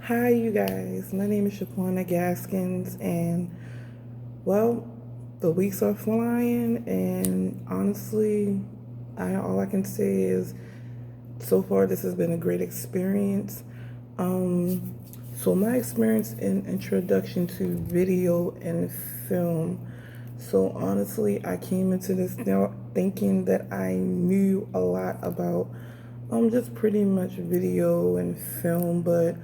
Hi, you guys. My name is Shaquana Gaskins, and well, the weeks are flying, and honestly, all I can say is so far this has been a great experience. Um, so my experience in introduction to video and film. So honestly, I came into this now thinking that I knew a lot about just pretty much video and film, but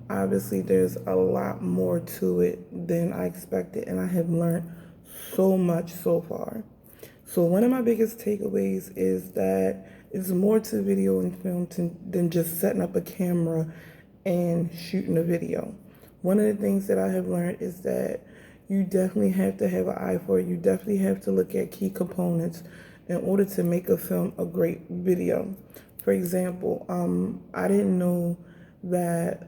obviously there's a lot more to it than I expected, and I have learned so much so far. So one of my biggest takeaways is that it's more to video and film than just setting up a camera and shooting a video. One of the things that I have learned is that you definitely have to have an eye for it. You definitely have to look at key components in order to make a film a great video. For example, I didn't know that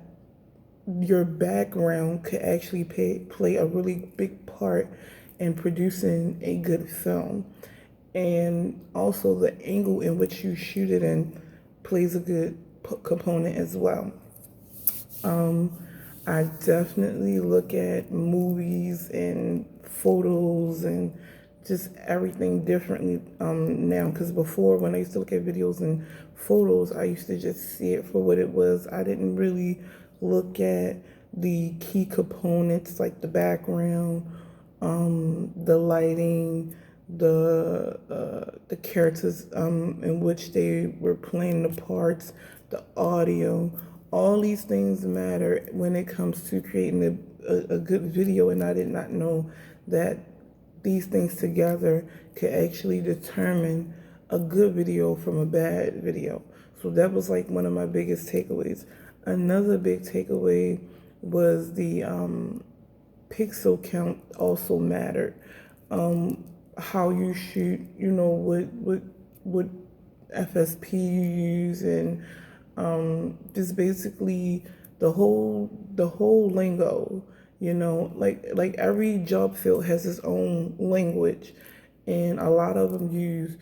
your background could actually play a really big part in producing a good film. And also, the angle in which you shoot it in plays a good component as well. I definitely look at movies and photos and just everything differently now. Because before, when I used to look at videos and photos, I used to just see it for what it was. I didn't really look at the key components like the background, the lighting, the characters in which they were playing the parts, the audio. All these things matter when it comes to creating a good video, and I did not know that these things together could actually determine a good video from a bad video. So that was like one of my biggest takeaways. Another big takeaway was the pixel count also mattered. How you shoot, what FSP you use, and just basically the whole lingo. Like every job field has its own language, and a lot of them use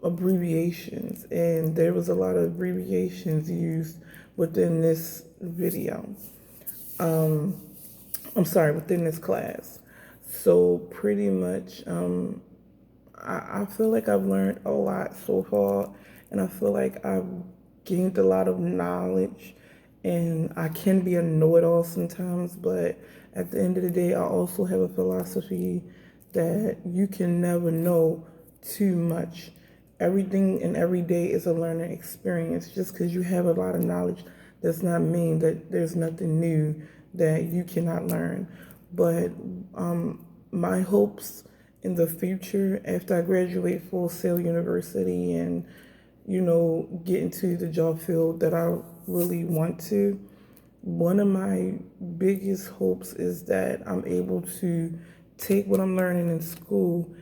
abbreviations, and there was a lot of abbreviations used within this video. I'm sorry, within this class. So pretty much, I feel like I've learned a lot so far, and I feel like I've gained a lot of knowledge, and I can be a know-it-all sometimes, but at the end of the day, I also have a philosophy that you can never know too much. Everything and every day is a learning experience. Just because you have a lot of knowledge does not mean that there's nothing new that you cannot learn. But my hopes in the future after I graduate Full Sail University and get into the job field that I really want to, one of my biggest hopes is that I'm able to take what I'm learning in school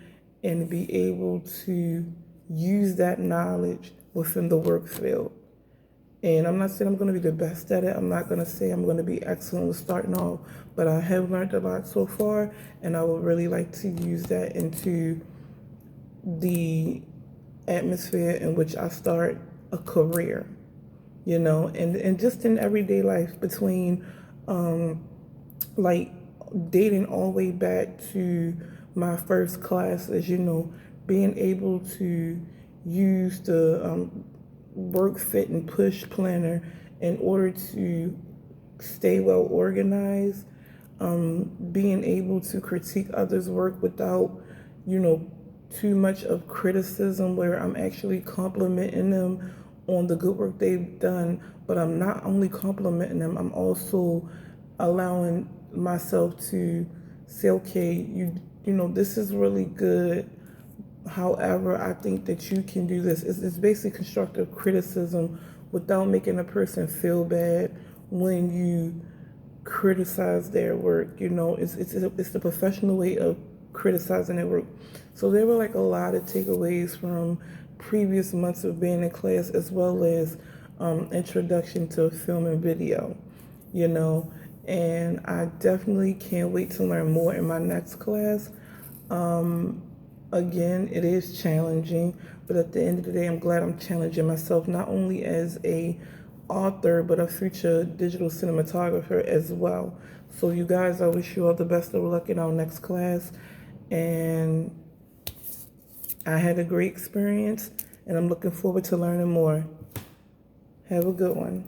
and be able to use that knowledge within the work field. And I'm not saying I'm going to be the best at it. I'm not going to say I'm going to be excellent with starting off, but I have learned a lot so far, and I would really like to use that into the atmosphere in which I start a career, and just in everyday life between like dating all the way back to my first classes, being able to use the work fit and push planner in order to stay well organized, being able to critique others' work without, you know, too much of criticism where I'm actually complimenting them on the good work they've done, but I'm not only complimenting them, I'm also allowing myself to say, okay, this is really good. However, I think that you can do this. It's basically constructive criticism without making a person feel bad when you criticize their work. It's the professional way of criticizing their work. So there were like a lot of takeaways from previous months of being in class, as well as introduction to film and video. You know, and I definitely can't wait to learn more in my next class. Again, it is challenging, but at the end of the day, I'm glad I'm challenging myself not only as a author, but a future digital cinematographer as well. So you guys, I wish you all the best of luck in our next class. And I had a great experience, and I'm looking forward to learning more. Have a good one.